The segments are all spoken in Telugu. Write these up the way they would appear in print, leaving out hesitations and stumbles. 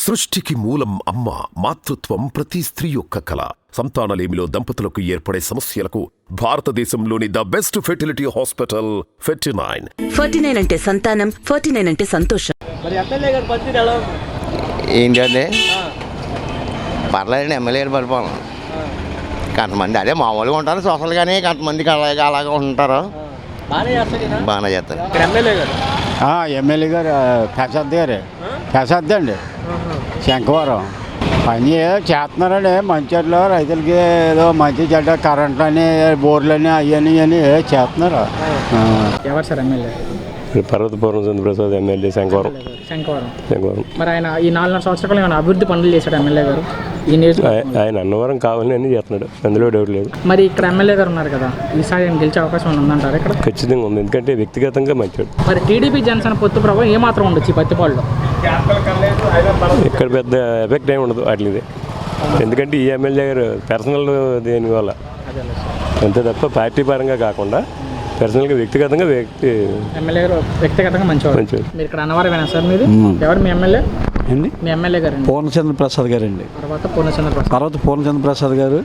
సృష్టికి మూలం అమ్మ. మాతృత్వం ప్రతి స్త్రీ యొక్క కల. సంతానలేమిలో దంపతులకు ఏర్పడే సమస్యలకు భారతదేశంలోని the best fertility hospital Fertinine. Fertinine అంటే సంతానం, ఫెర్టినైన్ అంటే సంతోషం. ఏంటంటే పర్లేదండి, ఎమ్మెల్యే గారు పరిపాలన. కొంతమంది అదే మామూలుగా ఉంటారు సోషల్ గానే, కొంతమందికి అలాగే ఉంటారు. బాగానే చేస్తారు. ఎమ్మెల్యే గారు ప్రసాద్ అండి, శంకవరం పని చేస్తున్నారండి. మంచిర్లో రైతులకి ఏదో మంచి చెడ్డ కరెంట్లు అని, బోర్లని అవన్నీ అని చేస్తున్నారు. ఎవరు sir MLA? Parvathapuram Chandraprasad MLA, Shankavaram. మరి ఆయన ఈ 4 సంవత్సరాలు ఏమైనా అభివృద్ధి పనులు చేశాడు ఎమ్మెల్యే గారు? ఆయన అన్నవరం కావాలని అన్ని చేస్తున్నాడు, అందులో డౌట్ లేదు. మరి ఇక్కడ ఎమ్మెల్యే గారు ఉన్నారు కదా, ఈసారి ఆయన గెలిచే అవకాశం ఉందంటారు ఇక్కడ? ఖచ్చితంగా ఉంది, ఎందుకంటే వ్యక్తిగతంగా మంచివాడు. మరి టీడీపీ జనసేన పొత్తు ప్రభావం ఏమాత్రం ఉండొచ్చు ఈ పత్తిపాడులో? ఇక్కడ పెద్ద ఎఫెక్ట్ ఏమి ఉండదు వాటిది, ఎందుకంటే ఈ ఎమ్మెల్యే గారు పర్సనల్ దేనివల్ల అంతే తప్ప పార్టీ పరంగా కాకుండా పర్సనల్గా వ్యక్తిగతంగా ఎమ్మెల్యే గారు వ్యక్తిగతంగా మంచివాడు. మీరు ఇక్కడ అన్నవరమేనా సార్? మీరు ఎవరు మీ ఎమ్మెల్యే? మీ ఎమ్మెల్యే గారు పూర్ణచంద్ర ప్రసాద్ గారు అండి. తర్వాత పూర్ణచంద్ర ప్రసాద్ గారు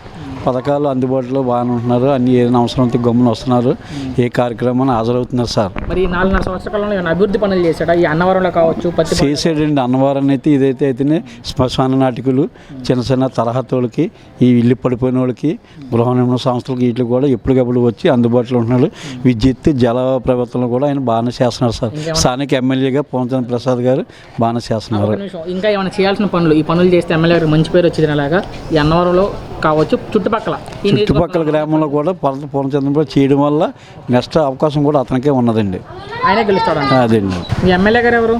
పథకాలు అందుబాటులో బాగానే ఉంటున్నారు. అన్ని ఏ అవసరం గమ్మున వస్తున్నారు, ఏ కార్యక్రమాన్ని హాజరవుతున్నారు సార్. మరి 4 సంవత్సరాల కాలంలో ఏమైనా అభివృద్ధి పనులు చేశాడా? ఈ అన్నవరంలో కావచ్చు, చేసాడండి. అన్నవరం అయితే ఇదైతే అయితేనే శ్మశాన నాటికలు, చిన్న చిన్న తరహతోళ్ళకి, ఈ ఇల్లు పడిపోయిన వాళ్ళకి, గృహ నిర్మాణ సంస్థలకి వీటికి కూడా ఎప్పటికప్పుడు వచ్చి అందుబాటులో ఉంటున్నాడు. విద్యుత్ జల ప్రభుత్వంలో కూడా ఆయన బాగానే చేస్తున్నారు సార్. స్థానిక ఎమ్మెల్యేగా పూర్ణచంద్ర ప్రసాద్ గారు బాగానే చేస్తున్నారు. ఇంకా ఏమైనా చేయాల్సిన పనులు, ఈ పనులు చేస్తే ఎమ్మెల్యే గారికి మంచి పేరు వచ్చింది అలాగా ఈ అన్నవరంలో కావచ్చు, చుట్టుపక్కల గ్రామంలో కూడా పూర్ణచంద్ర చేయడం వల్ల నెక్స్ట్ అవకాశం కూడా అతనికే ఉన్నదండి. ఆయనే గెలుస్తాడు అదండి. మీ ఎమ్మెల్యే గారు ఎవరు?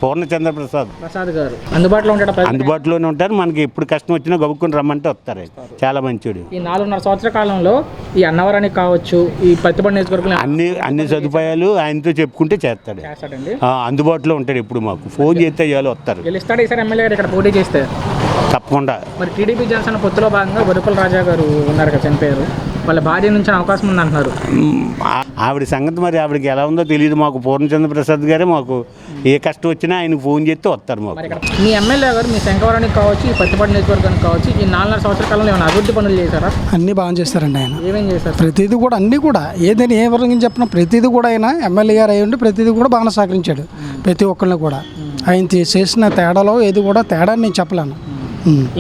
పూర్ణచంద్ర ప్రసాద్ గారు అందుబాటులో ఉంటాడు? అందుబాటులోనే ఉంటారు. మనకి ఎప్పుడు కష్టం వచ్చినా గబుక్కుని రమ్మంటే వస్తారు. చాలా మంచివాడు. ఈ 4.5 సంవత్సరాల కాలంలో ఈ అన్నవరానికి కావచ్చు, ఈ పత్తిపాడు నియోజకవర్గంలో అన్ని సదుపాయాలు ఆయనతో చెప్పుకుంటే చేస్తాడు. అందుబాటులో ఉంటాడు. ఎప్పుడు మాకు ఫోన్ చేస్తే చాలు వస్తారు. గెలుస్తాడు ఈసారి ఎమ్మెల్యే గారు ఇక్కడ పోటీ చేస్తే? తప్పకుండా. మరి టీడీపీ జనసేన పొత్తులో భాగంగా వరుపుల రాజా గారు ఉన్నారు కదా, చనిపోయారు. వాళ్ళ భార్య నుంచి అవకాశం ఉంది అంటున్నారు. ఆవిడ సంగతి మరి ఆవిడకి ఎలా ఉందో తెలియదు. మాకు పూర్ణచంద్ర ప్రసాద్ గారే మాకు ఏ కష్టం వచ్చినా ఆయనకు ఫోన్ చేస్తే వస్తారు మాకు. మీ ఎమ్మెల్యే గారు మీ శంకవరానికి కావచ్చు, ఈ పత్తిపాడు నియోజకవర్గానికి కావచ్చు, ఈ 4.5 సంవత్సరాల కాలంలో ఏమైనా అభివృద్ధి పనులు చేశారా? అన్నీ బాగా చేస్తారండి ఆయన. ఏమేం చేశారు? ప్రతిదీ కూడా, అన్నీ కూడా, ఏదైనా ఏ వర్గం చెప్పినా ప్రతిదీ కూడా ఆయన ఎమ్మెల్యే గారు అయ్యి ఉండి ప్రతిదీ కూడా బాగా సహకరించాడు. ప్రతి ఒక్కరిని కూడా ఆయన చేసిన తేడాలో ఏది కూడా తేడా నేను చెప్పలేను.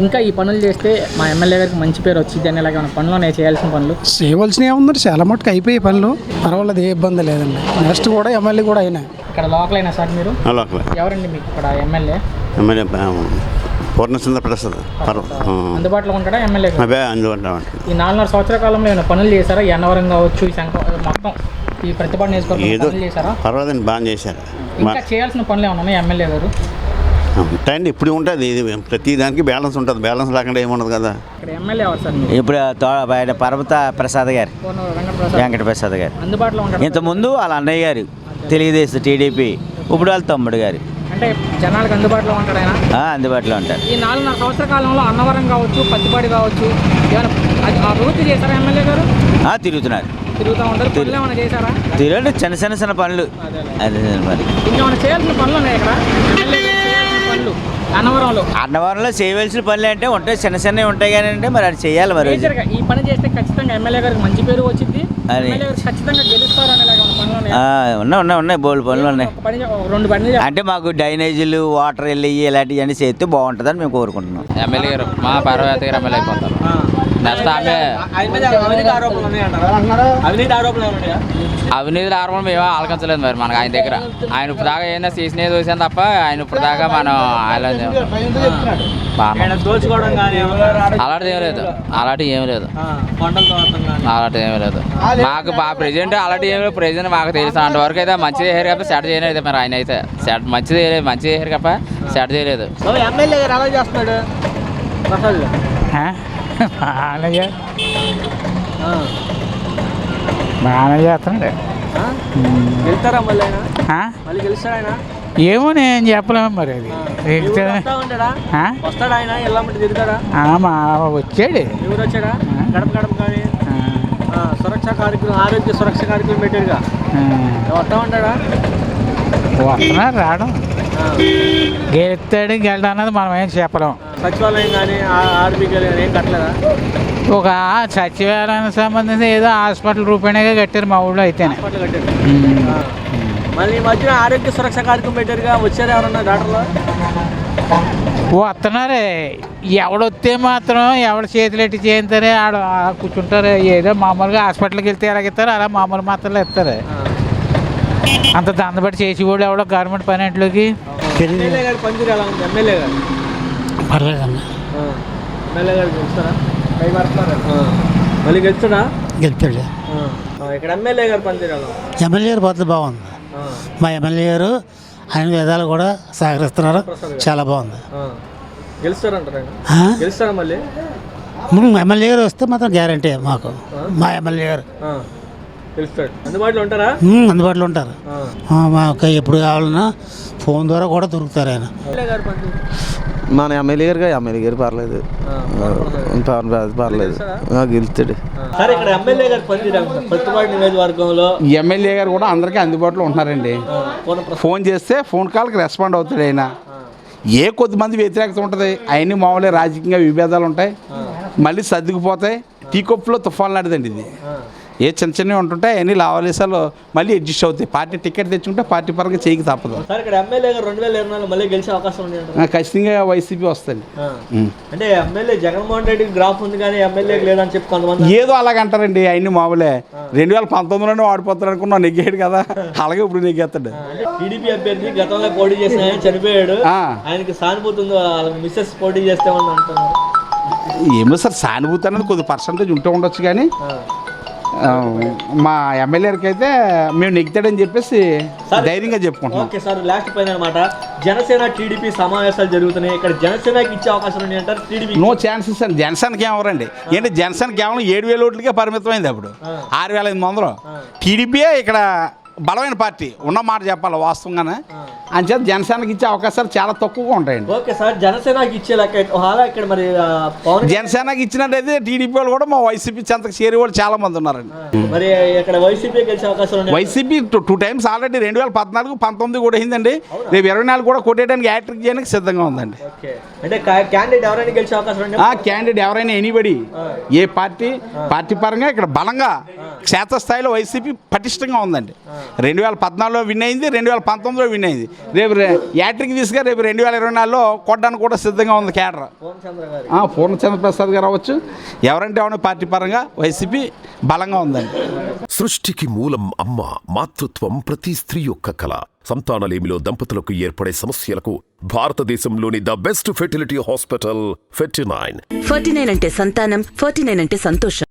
ఇంకా ఈ పనులు చేస్తే మా ఎమ్మెల్యే గారికి మంచి పేరు వచ్చింది అని ఇలాగ పనులు చేయాల్సిన పనులు చేయవలసినవి ఏముందంటే చాలా మటుకు అయిపోయే పనులు. పర్వాలేదు, ఏ ఇబ్బంది లేదండి. నెక్స్ట్ కూడా ఎమ్మెల్యే కూడా అయినా ఇక్కడ లోకల్ అయినా సార్ మీరు? ఎవరండి మీకు ఇక్కడ ఎమ్మెల్యే? పూర్ణచంద్ర ప్రసాద్. అందుబాటులో ఉంటాడా ఎమ్మెల్యే? అందుబాటులో. ఈ 4.5 సంవత్సరాల కాలంలో ఏమైనా పనులు చేశారా? ఈ అన్నవరం కావచ్చు, ఈ మొత్తం ఈ ప్రతిపాడు నియోజకవర్గం చేశారా? పర్వాలేదండి, బాగా చేశారు. ఇంకా చేయాల్సిన పనులు ఏమన్నా ఉన్నాయి ఎమ్మెల్యే గారు? ఉంటాయండి, ఇప్పుడు ఉంటుంది. ఇది ప్రతి దానికి బ్యాలెన్స్ ఉంటుంది. బ్యాలెన్స్ లేకుండా ఏముండదు కదా. ఇప్పుడు పర్వత ప్రసాద్ గారు, వెంకట ప్రసాద్ గారు. అందుబాటులో ఇంతకుముందు వాళ్ళ అన్నయ్య గారు తెలుగుదేశం టీడీపీ, ఇప్పుడు వాళ్ళ తమ్ముడు గారు. అంటే జనాలకు అందుబాటులో ఉంటాడు ఆయన? అందుబాటులో ఉంటారు. ఈ 4.5 సంవత్సరాల కాలంలో అన్నవరం కావచ్చు, పత్తిపాడు కావచ్చు, ఏమైనా అభివృద్ధి చేశారా ఎమ్మెల్యే గారు? తిరుగుతున్నారు, తిరుగుతూ ఉంటారు. పనులు ఏమైనా చేశారా? తిరగండి, చిన్న పనులు. అదే మరి ఇంకేమైనా చేయాల్సిన పనులు ఉన్నాయి ఇక్కడ అన్నవరంలో చేయవలసిన పనులు అంటే ఉంటాయి, చిన్నవి ఉంటాయి కానీ అంటే మరి అది చేయాలి. మరి ఈ పని చేస్తే ఖచ్చితంగా ఎమ్మెల్యే గారికి మంచి పేరు వచ్చింది, ఖచ్చితంగా గెలుస్తారు. ఉన్నాయి బోల్డ్ పనులు ఉన్నాయి. 2 పనులు అంటే మాకు డ్రైనేజీలు, వాటర్ వెళ్ళి ఇలాంటివన్నీ చేస్తే బాగుంటుందని మేము కోరుకుంటున్నాం. ఎమ్మెల్యే గారు మా పర్వత గారు ఎమ్మెల్యే అయిపోతారు. నెక్స్ట్ అవినీతి ఆరోపణలు మేము ఆలకించలేదు మరి మనకు ఆయన దగ్గర. ఆయన ఇప్పుడు దాకా ఏందో చేసినవి చూసాను తప్ప ఆయన ఇప్పుడు దాకా మనం అలాంటిది ఏమి లేదు. మాకు ప్రెసిడెంట్ అలాంటి ఏమి లేదు. ప్రెసిడెంట్ మాకు తెలుసు అంతవరకు అయితే మంచిది చేశారు కాబట్టి సెట్ చేయలేదు. మరి ఆయన అయితే మంచిది చేశారు కాబట్టి సెట్ చేయలేదు. ఎమ్మెల్యే గారు ఎలా చేస్తున్నాడు? బాగానే చేస్తున్నాడు. వెళ్తారా మళ్ళీ గెలుస్తాడు ఆయన? ఏమో నేను చెప్పలేము మరి. అది వస్తాడు ఆయన? ఎలా తిరుగుతాడా? వచ్చాడు. ఎవరు వచ్చాడా? గడప కానీ సురక్ష కార్యక్రమం, ఆరోగ్య సురక్ష కార్యక్రమం పెట్టాడుగా. వస్తా ఉంటాడా? వస్తున్నారు రావడం. గెలుస్తాడు గెలడం అన్నది మనం ఏం చెప్పలేం. సచివాలయం కానీ ఆర్బీకేలు కానీ ఏం కట్టలేదా? ఒక సచివాలయానికి సంబంధించి ఏదో హాస్పిటల్ రూపాయగా కట్టారు మా ఊళ్ళో అయితేనే. హాస్పిటల్ కట్టారు. మళ్ళీ ఈ మధ్యన ఆరోగ్య సురక్ష కార్యక్రమం పెట్టారుగా, వచ్చారు ఎవరన్నా డాక్టర్లు? వస్తున్నారే, ఎవడొస్తే మాత్రం ఎవడ చేతులు ఎట్టి చేయించారే ఆడ కూర్చుంటారు. ఏదో మామూలుగా హాస్పిటల్కి వెళ్తే ఎలాగిస్తారు అలా మామూలు మాత్రలు ఇస్తారు. అంత దాన్ని బట్టి చేసి కూడా ఎవడో గవర్నమెంట్ పనింట్లోకి ఎమ్మెల్యే గారి పనితీరు ఎలా ఉంది? ఎమ్మెల్యే గారు పర్లేదన్న, ఎమ్మెల్యే గారు గెలుస్తారా? మళ్ళీ గెలుస్తాడా? గెలిపాడు. ఇక్కడ ఎమ్మెల్యే గారి పనితీరు ఎలా ఉంది? ఎమ్మెల్యే గారి పద్ధతి బాగుంది. మా ఎమ్మెల్యే గారు ఆయన విధాలు కూడా సహకరిస్తున్నారు, చాలా బాగుంది. గెలుస్తారంటారా? గెలుస్తారా మళ్ళీ? ఎమ్మెల్యే గారు వస్తే మాత్రం గ్యారంటీ మాకు. మా ఎమ్మెల్యే గారు గెలుస్తాడు. అందుబాటులో ఉంటారా? అందుబాటులో ఉంటారు. మాకు ఎప్పుడు కావాలన్నా ఫోన్ ద్వారా కూడా దొరుకుతారు ఆయన. ఎమ్మెల్యే గారి పనితీరు మన ఎమ్మెల్యే గారు పర్లేదు, పర్లేదు, గెలుస్తాడు. సరే, ఇక్కడ ఎమ్మెల్యే గారి పనితీరు ఎలా ఉంది? ప్రతిపాడు నియోజకవర్గంలో ఎమ్మెల్యే గారు కూడా అందరికీ అందుబాటులో ఉంటున్నారండి. ఫోన్ చేస్తే ఫోన్ కాల్కి రెస్పాండ్ అవుతాడు ఆయన. ఏ కొద్దిమంది వ్యతిరేకత ఉంటుంది, అవన్నీ మామూలే రాజకీయంగా విభేదాలు ఉంటాయి, మళ్ళీ సర్దుకుపోతాయి. టీ కప్పులో తుఫాన్ లాంటిదండి ఇది. ఏ చిన్న చిన్నవి ఉంటుంటాయి, అవన్నీ లావాదేశాలు మళ్ళీ అడ్జస్ట్ అవుతాయి. పార్టీ టికెట్ తెచ్చుకుంటే పార్టీ పరంగా చేయక తప్పదు. సార్, ఇక్కడ ఎమ్మెల్యే గారు 2024 మళ్ళీ గెలిచే అవకాశం ఉంది? ఖచ్చితంగా వైసీపీ వస్తుంది. అంటే ఎమ్మెల్యే జగన్మోహన్ రెడ్డి గ్రాఫ్ ఉంది కానీ ఎమ్మెల్యేకి లేదని చెప్పి కొంతమంది ఏదో అలాగంటారండి. అవన్నీ మామూలే. 2019లోనే వాడిపోతాడు అనుకున్నా, నెగ్గేయడు కదా, అలాగే ఇప్పుడు నెగ్గేస్తాడు. టీడీపీ అభ్యర్థి గతంలో పోటీ చేసిన ఆయన చనిపోయాడు, ఆయనకి సానుభూతి ఉంది, వాళ్ళ మిస్సెస్ పోటీ చేస్తామని అంటున్నారు. ఏమో సార్, సానుభూతి అనేది కొద్ది పర్సంటేజ్ ఉంటూ ఉండొచ్చు, కానీ మా ఎమ్మెల్యేకి అయితే మేము నెగ్గుతాడని చెప్పేసి ధైర్యంగా చెప్పుకుంటున్నాం. ఓకే సార్, లాస్ట్ పైన అనమాట, జనసేన టీడీపీ సమావేశాలు జరుగుతున్నాయి. ఇక్కడ జనసేనకి ఇచ్చే అవకాశం ఉంది అంటారు? టీడీపీ నో ఛాన్సెస్ అండి. జనసేనకి ఏమవరండి. ఏంటి, జనసేన కేవలం 7,000 ఓట్లకే పరిమితమైంది. అప్పుడు 6,500. టీడీపీయే ఇక్కడ బలమైన పార్టీ ఉన్న మాట చెప్పాలి వాస్తవంగానే. అంచేత జనసేనకి ఇచ్చే అవకాశాలు చాలా తక్కువగా ఉంటాయండి. ఓకే సార్, జనసేనకి ఇచ్చే లెక్క ఇక్కడ మరి జనసేనకి ఇచ్చినట్టయితే టీడీపీ వాళ్ళు కూడా మా వైసీపీ చెంతకు చేరే వాళ్ళు చాలా మంది ఉన్నారండి. మరి ఇక్కడ వైసీపీ గెలిచే అవకాశం ఉంది? వైసీపీ 2 times ఆల్రెడీ 2014, 19 కూడా అయిందండి. రేపు 24 కూడా కొట్టేయడానికి హ్యాట్రిక్ చేయడానికి సిద్ధంగా ఉందండి. అంటే క్యాండిడేట్ ఎవరైనా గెలిచే అవకాశం ఉంది? క్యాండిడేట్ ఎవరైనా ఎనీబడి, ఏ పార్టీ పరంగా ఇక్కడ బలంగా క్షేత్రస్థాయిలో వైసీపీ పటిష్టంగా ఉందండి. 2014లో విన్ అయింది, 2019లో విన్ అయింది. రేపు యాట్రిక్ తీసుగా రేపు 2024లో కొట్టడానికి కూడా సిద్ధంగా ఉంది కేడర్. పూర్ణచంద్ర ప్రసాద్ గారు అవ్వచ్చు, ఎవరంటే ఎవరైనా పార్టీ పరంగా వైసీపీ బలంగా ఉందండి. సృష్టికి మూలం అమ్మ. మాతృత్వం ప్రతి స్త్రీ యొక్క కళ. సంతానలేమిలో దంపతులకు ఏర్పడే సమస్యలకు భారతదేశంలోని ద బెస్ట్ ఫెర్టిలిటీ హాస్పిటల్ 49. 49 అంటే సంతానం, 49 అంటే సంతోషం.